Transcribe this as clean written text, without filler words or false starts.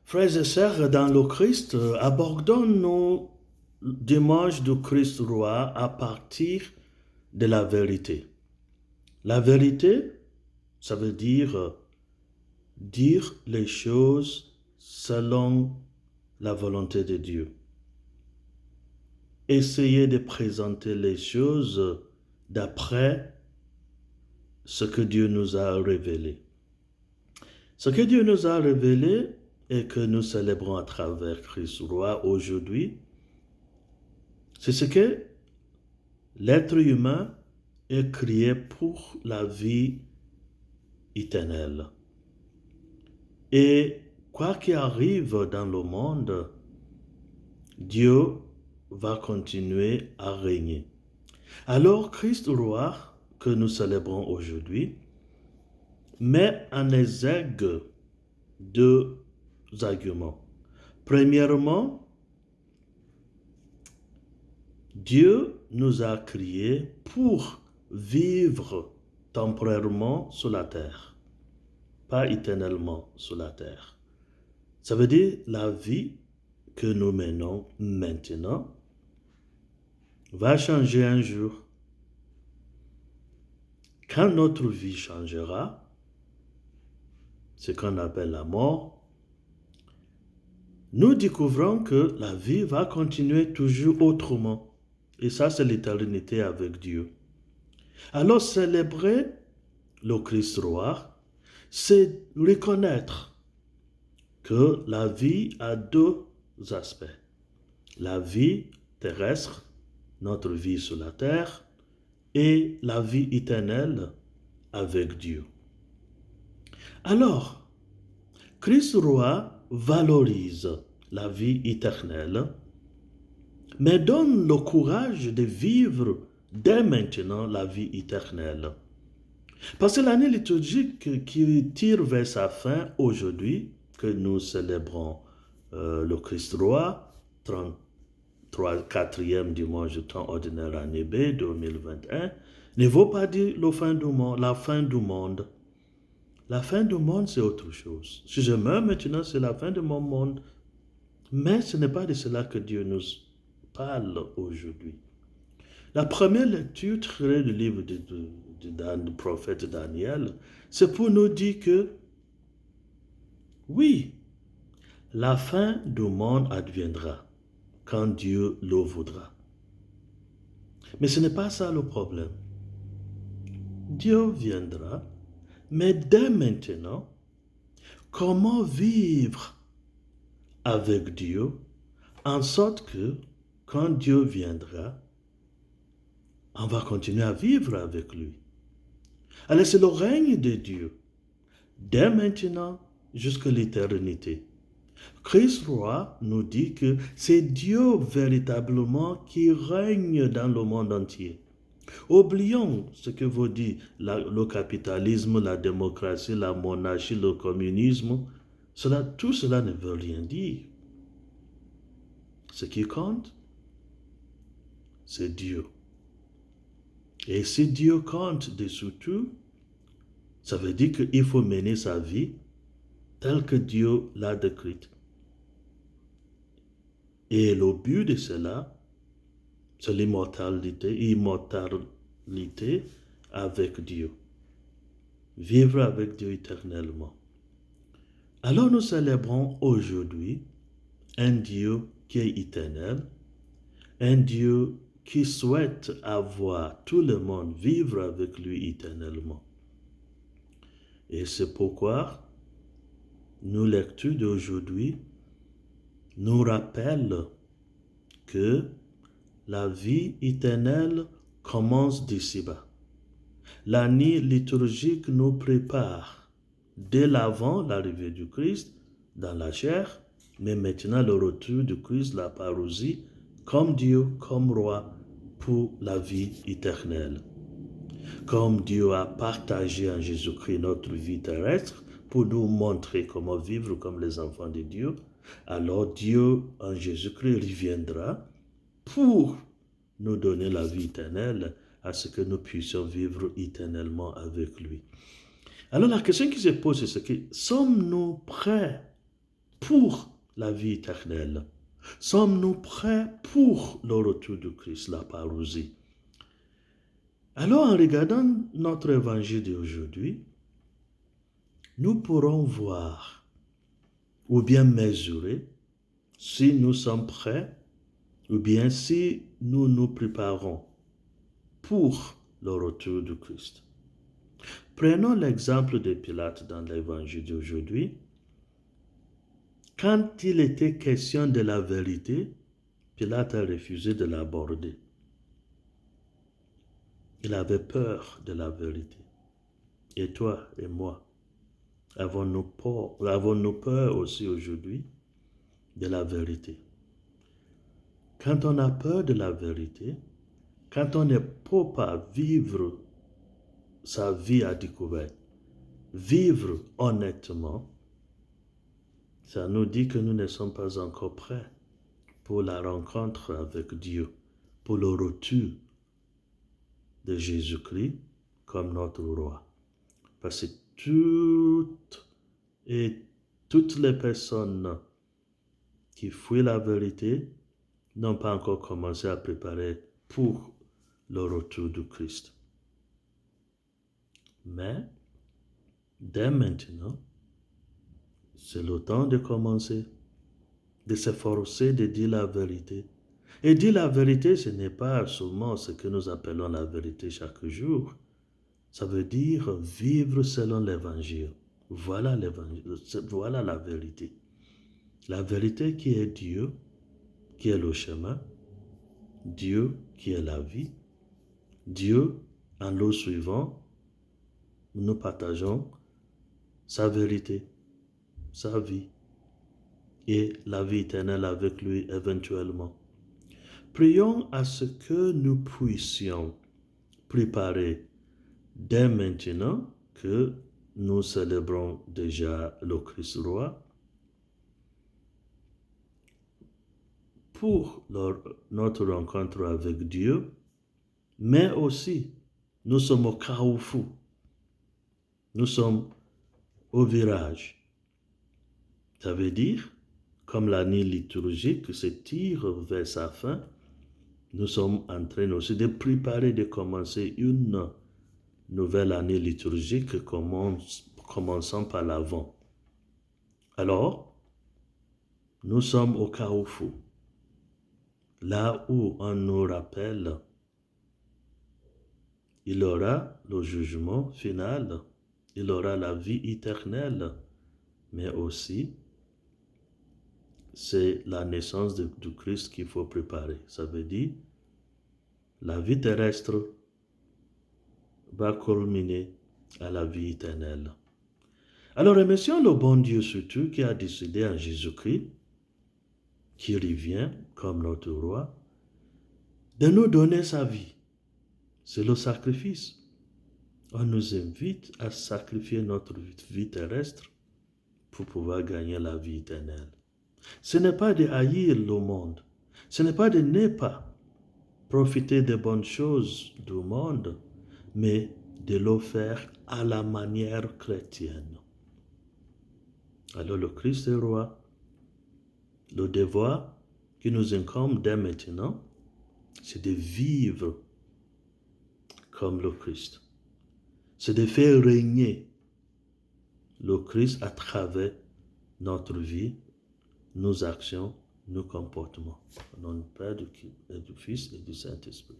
Frères et sœurs, dans le Christ, abordons nos dimanches du Christ roi à partir de la vérité. La vérité, ça veut dire les choses selon la volonté de Dieu. Essayer de présenter les choses d'après ce que Dieu nous a révélé. Ce que Dieu nous a révélé et que nous célébrons à travers Christ roi aujourd'hui, c'est ce que l'être humain est créé pour la vie éternelle. Et quoi qu'il arrive dans le monde, Dieu va continuer à régner. Alors Christ roi, que nous célébrons aujourd'hui, met en exergue deux arguments. Premièrement, Dieu nous a créés pour vivre temporairement sur la terre, pas éternellement sur la terre. Ça veut dire la vie que nous menons maintenant va changer un jour. Quand notre vie changera, ce qu'on appelle la mort, nous découvrons que la vie va continuer toujours autrement. Et ça, c'est l'éternité avec Dieu. Alors, célébrer le Christ roi, c'est reconnaître que la vie a deux aspects. La vie terrestre, notre vie sur la terre, et la vie éternelle avec Dieu. Alors, Christ roi valorise la vie éternelle, mais donne le courage de vivre dès maintenant la vie éternelle. Parce que l'année liturgique qui tire vers sa fin aujourd'hui, que nous célébrons le Christ roi, 34e dimanche du temps ordinaire année B 2021, ne vaut pas dire la fin du monde. La fin du monde, c'est autre chose. Si je meurs maintenant, c'est la fin de mon monde. Mais ce n'est pas de cela que Dieu nous parle aujourd'hui. La première lecture tirée du livre du prophète Daniel, c'est pour nous dire que, oui, la fin du monde adviendra quand Dieu le voudra. Mais ce n'est pas ça le problème. Dieu viendra, mais dès maintenant, comment vivre avec Dieu en sorte que quand Dieu viendra, on va continuer à vivre avec lui. Alors c'est le règne de Dieu, dès maintenant jusqu'à l'éternité. Christ roi nous dit que c'est Dieu véritablement qui règne dans le monde entier. Oublions ce que vous dit le capitalisme, la démocratie, la monarchie, le communisme. Tout cela ne veut rien dire. Ce qui compte, c'est Dieu. Et si Dieu compte dessous tout, ça veut dire qu'il faut mener sa vie telle que Dieu l'a décrite. Et le but de cela, c'est l'immortalité avec Dieu. Vivre avec Dieu éternellement. Alors nous célébrons aujourd'hui un Dieu qui est éternel, un Dieu qui souhaite avoir tout le monde vivre avec lui éternellement. Et c'est pourquoi nos lectures d'aujourd'hui nous rappellent que la vie éternelle commence d'ici-bas. L'année liturgique nous prépare dès l'avant l'arrivée du Christ dans la chair, mais maintenant le retour du Christ, la parousie, comme Dieu, comme roi, pour la vie éternelle. Comme Dieu a partagé en Jésus-Christ notre vie terrestre pour nous montrer comment vivre comme les enfants de Dieu, alors Dieu en Jésus-Christ reviendra pour nous donner la vie éternelle, à ce que nous puissions vivre éternellement avec lui. Alors la question qui se pose, c'est que sommes-nous prêts pour la vie éternelle? Sommes-nous prêts pour le retour de Christ, la parousie? Alors, en regardant notre évangile d'aujourd'hui, nous pourrons voir ou bien mesurer si nous sommes prêts ou bien si nous nous préparons pour le retour de Christ. Prenons l'exemple de Pilate dans l'évangile d'aujourd'hui. Quand il était question de la vérité, Pilate a refusé de l'aborder. Il avait peur de la vérité. Et toi et moi, avons-nous peur aussi aujourd'hui de la vérité? Quand on a peur de la vérité, quand on ne peut pas vivre sa vie à découvert, vivre honnêtement, ça nous dit que nous ne sommes pas encore prêts pour la rencontre avec Dieu, pour le retour de Jésus-Christ comme notre roi. Parce que toutes les personnes qui fuient la vérité n'ont pas encore commencé à préparer pour le retour du Christ. Mais, dès maintenant, c'est le temps de commencer, de s'efforcer de dire la vérité. Et dire la vérité, ce n'est pas seulement ce que nous appelons la vérité chaque jour. Ça veut dire vivre selon l'évangile. Voilà l'évangile, voilà la vérité. La vérité qui est Dieu, qui est le chemin, Dieu qui est la vie, Dieu, en le suivant, nous partageons sa vérité, sa vie et la vie éternelle avec lui éventuellement. Prions à ce que nous puissions préparer dès maintenant que nous célébrons déjà le Christ roi pour notre rencontre avec Dieu, mais aussi nous sommes au carrefour, nous sommes au virage. Ça veut dire, comme l'année liturgique se tire vers sa fin, nous sommes en train aussi de préparer, de commencer une nouvelle année liturgique, commençant par l'Avent. Alors, nous sommes au carrefour, là où on nous rappelle, il y aura le jugement final, il y aura la vie éternelle, mais aussi, c'est la naissance du Christ qu'il faut préparer. Ça veut dire, la vie terrestre va culminer à la vie éternelle. Alors remercions le bon Dieu surtout qui a décidé en Jésus-Christ, qui revient comme notre roi, de nous donner sa vie. C'est le sacrifice. On nous invite à sacrifier notre vie terrestre pour pouvoir gagner la vie éternelle. Ce n'est pas de haïr le monde. Ce n'est pas de ne pas profiter des bonnes choses du monde, mais de le faire à la manière chrétienne. Alors le Christ est roi. Le devoir qui nous incombe dès maintenant, c'est de vivre comme le Christ. C'est de faire régner le Christ à travers notre vie, nos actions, nos comportements. Au nom du Père, du Fils et du Saint-Esprit.